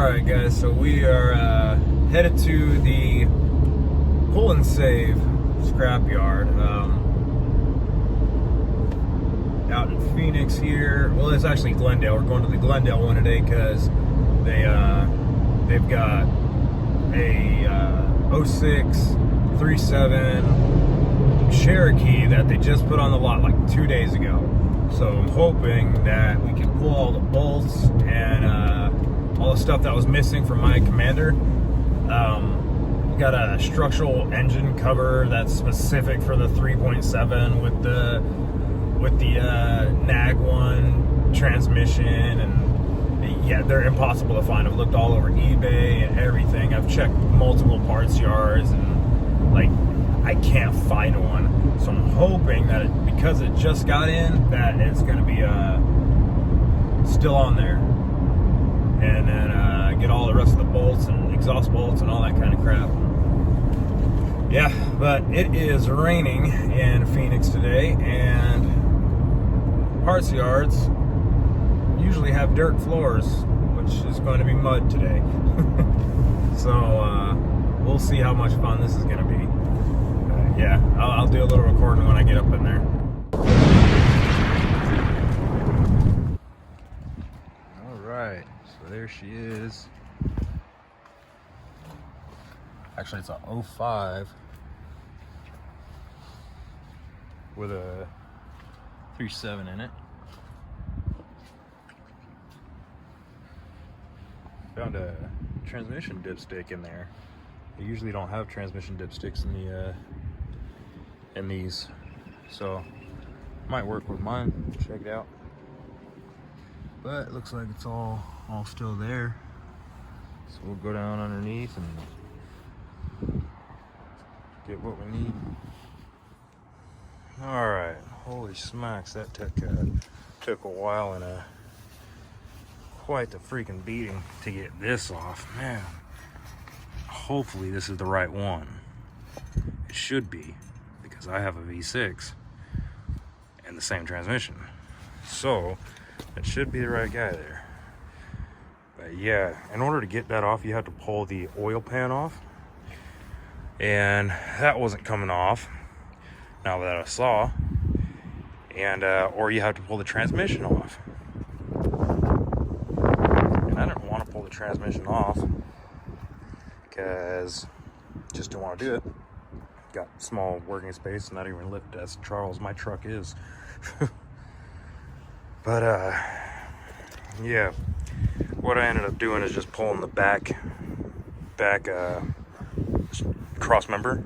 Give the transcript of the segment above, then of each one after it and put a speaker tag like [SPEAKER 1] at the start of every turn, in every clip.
[SPEAKER 1] Alright guys, so we are headed to the pull and save scrapyard out in Phoenix here. Well, it's actually Glendale. We're going to the Glendale one today because they've got a 06 37 Cherokee that they just put on the lot like 2 days ago. So I'm hoping that we can pull all the bolts and all the stuff that was missing from my Commander. Got a structural engine cover that's specific for the 3.7 with the NAG one transmission, and yeah, they're impossible to find. I've looked all over eBay and everything. I've checked multiple parts yards and like I can't find one. So I'm hoping that because it just got in, that it's going to be still on there, and then get all the rest of the bolts and exhaust bolts and all that kind of crap. Yeah, but it is raining in Phoenix today, and parts yards usually have dirt floors, which is going to be mud today. So we'll see how much fun this is going to be. Yeah, I'll do a little recording when I get up in there. All right, so there she is. Actually, it's a 05 with a 3.7 in it. Found a transmission dipstick in there. They usually don't have transmission dipsticks in these, so might work with mine. Check it out. But it looks like it's all still there. So we'll go down underneath and get what we need. All right, holy smacks, that took a while and quite the freaking beating to get this off, man. Hopefully this is the right one. It should be, because I have a V6 and the same transmission, so it should be the right guy there. But yeah, in order to get that off, you have to pull the oil pan off, and that wasn't coming off now that I saw, and or you have to pull the transmission off, and I didn't want to pull the transmission off because just don't want to do it. Got small working space, not even lift as Charles my truck is. But yeah, what I ended up doing is just pulling the back cross member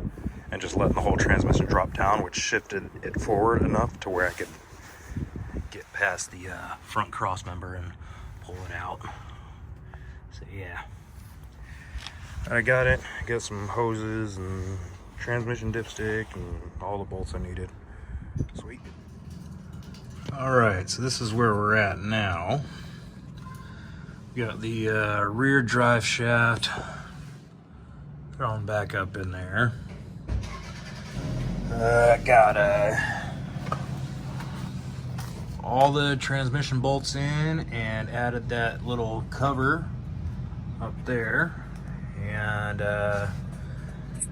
[SPEAKER 1] and just letting the whole transmission drop down, which shifted it forward enough to where I could get past the front cross member and pull it out. So yeah, I got it. Got some hoses and transmission dipstick and all the bolts I needed. Sweet. All right, so this is where we're at now. We got the rear drive shaft thrown back up in there. Got all the transmission bolts in and added that little cover up there, and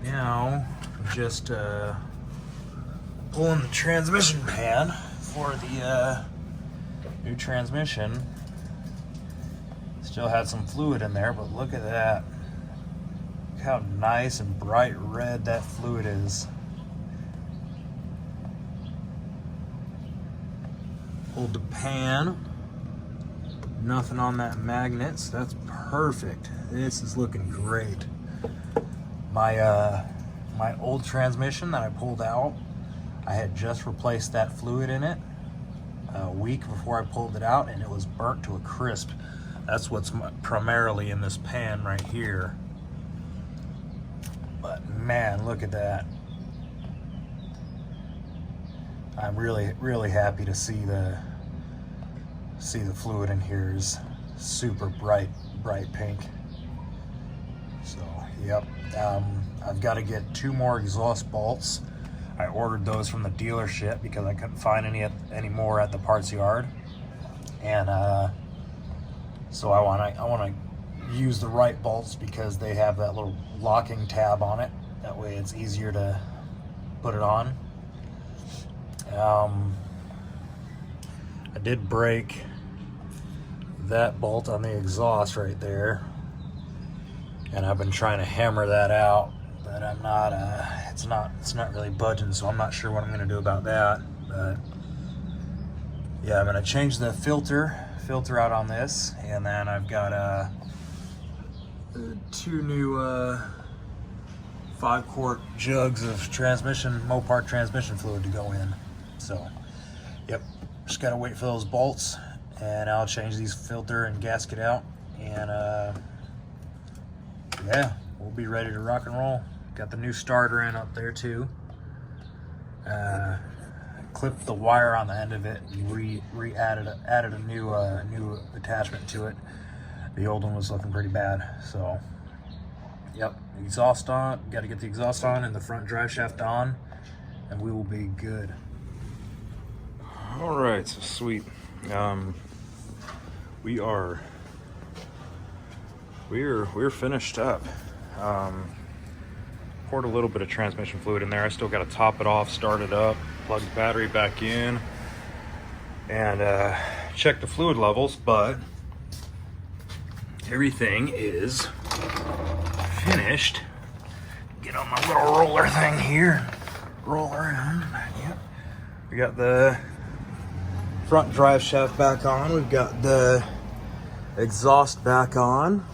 [SPEAKER 1] now just pulling the transmission pan for the new transmission. Still had some fluid in there, but look at that. Look how nice and bright red that fluid is. Pulled the pan. Nothing on that magnet, so that's perfect. This is looking great. My old transmission that I pulled out, I had just replaced that fluid in it a week before I pulled it out, and it was burnt to a crisp. That's what's primarily in this pan right here. But man, look at that. I'm really happy to see the fluid in here is super bright pink. So yep, I've got to get 2 more exhaust bolts. I ordered those from the dealership because I couldn't find any more at the parts yard, and so I want to
[SPEAKER 2] use the right bolts because they have that little locking tab on it. That way it's easier to put it on. I did break that bolt on the exhaust right there, and I've been trying to hammer that out, but I'm not it's not really budging, so I'm not sure what I'm going to do about that. But yeah, I'm going to change the filter out on this, and then I've got 2 new 5-quart jugs of Mopar transmission fluid to go in. So yep, just gotta wait for those bolts, and I'll change these filter and gasket out, and yeah, we'll be ready to rock and roll. Got the new starter in up there too. Clipped the wire on the end of it and added a new attachment to it. The old one was looking pretty bad, so yep, exhaust on. Got to get the exhaust on and the front drive shaft on, and we will be good.
[SPEAKER 1] All right, so sweet. We're finished up. Poured a little bit of transmission fluid in there. I still got to top it off, start it up, plug the battery back in, and check the fluid levels. But everything is finished. Get on my little roller thing here, roll around. Yep. We got the front drive shaft back on. We've got the exhaust back on.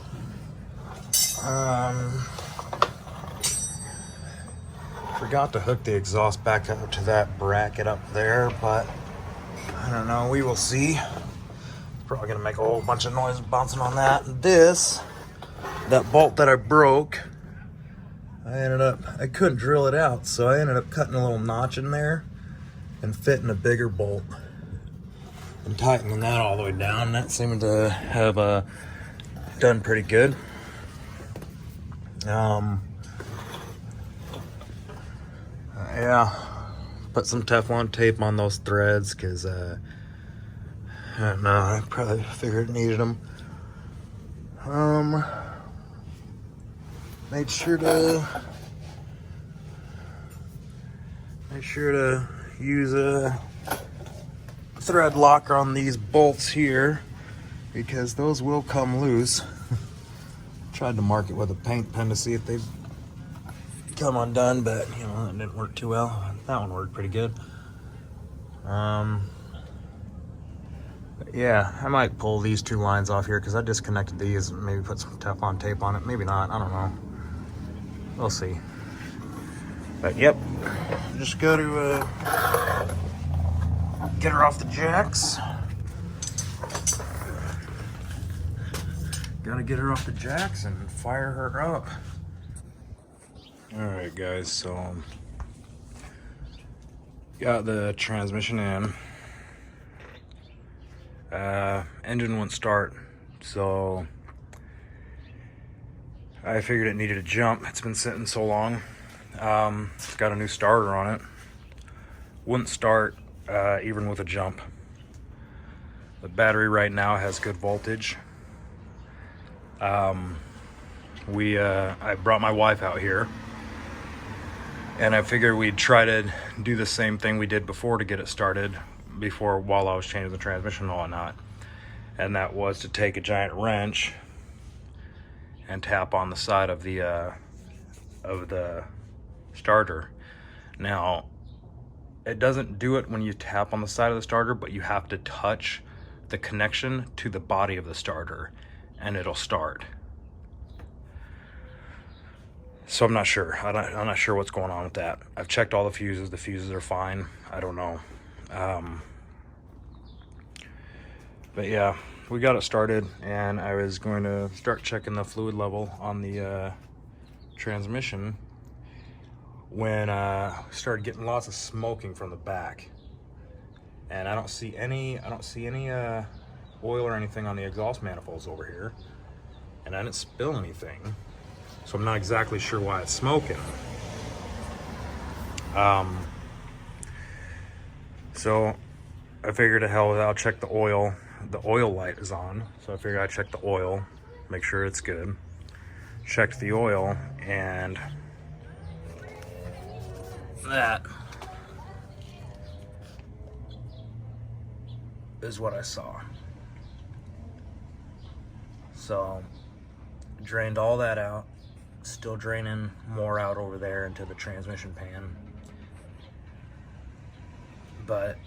[SPEAKER 1] Forgot to hook the exhaust back up to that bracket up there, but I don't know, we will see. Probably gonna make a whole bunch of noise bouncing on that. And that bolt that I broke, I couldn't drill it out, so I ended up cutting a little notch in there and fitting a bigger bolt and tightening that all the way down. That seemed to have done pretty good. Yeah, put some Teflon tape on those threads because I don't know, I probably figured it needed them. Made sure to use a thread locker on these bolts here because those will come loose. Tried to mark it with a paint pen to see if they'd come undone, but you know, that didn't work too well. That one worked pretty good. But yeah, I might pull these 2 lines off here because I disconnected these and maybe put some Teflon tape on it. Maybe not, I don't know. We'll see. But yep, just go to get her off the jacks. Gotta get her off the jacks and fire her up. All right, guys, so got the transmission in. Engine wouldn't start, so I figured it needed a jump. It's been sitting so long. It's got a new starter on it. Wouldn't start even with a jump. The battery right now has good voltage. I brought my wife out here, and I figured we'd try to do the same thing we did before to get it started while I was changing the transmission and whatnot. And that was to take a giant wrench and tap on the side of the starter. Now, it doesn't do it when you tap on the side of the starter, but you have to touch the connection to the body of the starter and it'll start. So I'm not sure. I'm not sure what's going on with that. I've checked all the fuses. The fuses are fine. I don't know. But yeah, we got it started, and I was going to start checking the fluid level on the transmission when started getting lots of smoking from the back, and I don't see any oil or anything on the exhaust manifolds over here, and I didn't spill anything, so I'm not exactly sure why it's smoking. So I figured to hell with it, I'll check the oil. The oil light is on, so I figured I'd check the oil. make sure it's good. Checked the oil, and that is what I saw. So drained all that out, still draining more out over there into the transmission pan. But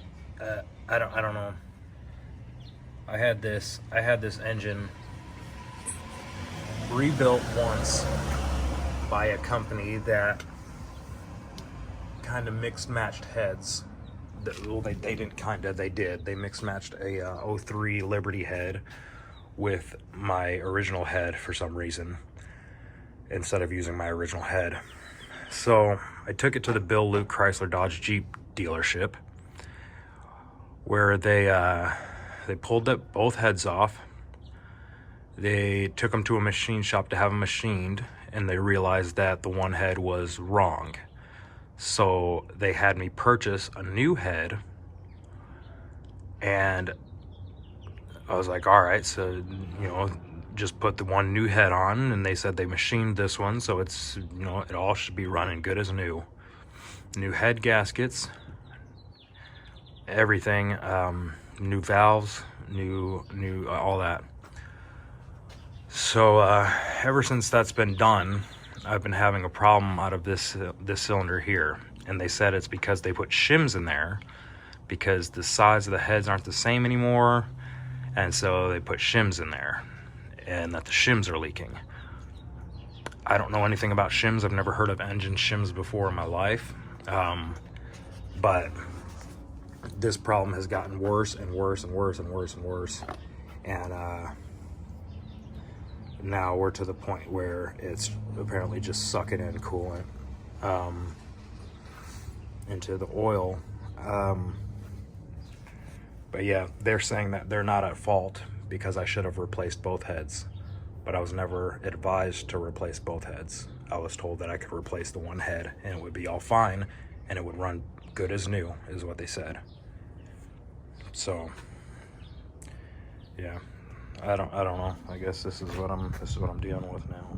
[SPEAKER 1] I don't know. I had this engine rebuilt once by a company that kind of mixed matched heads. Well, they didn't kind of, they did. They mixed matched a 03 Liberty head with my original head for some reason, instead of using my original head. So I took it to the Bill Luke Chrysler Dodge Jeep dealership, where they pulled both heads off. They took them to a machine shop to have them machined, and they realized that the one head was wrong. So they had me purchase a new head, and I was like, all right, so, you know, just put the one new head on. And they said they machined this one, so it's, you know, it all should be running good as new. New head gaskets, everything, new valves, new all that. So ever since that's been done, I've been having a problem out of this cylinder here, and they said it's because they put shims in there because the size of the heads aren't the same anymore, and so they put shims in there, and that the shims are leaking. I don't know anything about shims. I've never heard of engine shims before in my life, but this problem has gotten worse and worse and worse and worse and worse, and now we're to the point where it's apparently just sucking in coolant into the oil. But yeah, they're saying that they're not at fault because I should have replaced both heads, but I was never advised to replace both heads. I was told that I could replace the one head and it would be all fine and it would run good as new, is what they said. So yeah, I don't know. I guess this is what I'm dealing with now.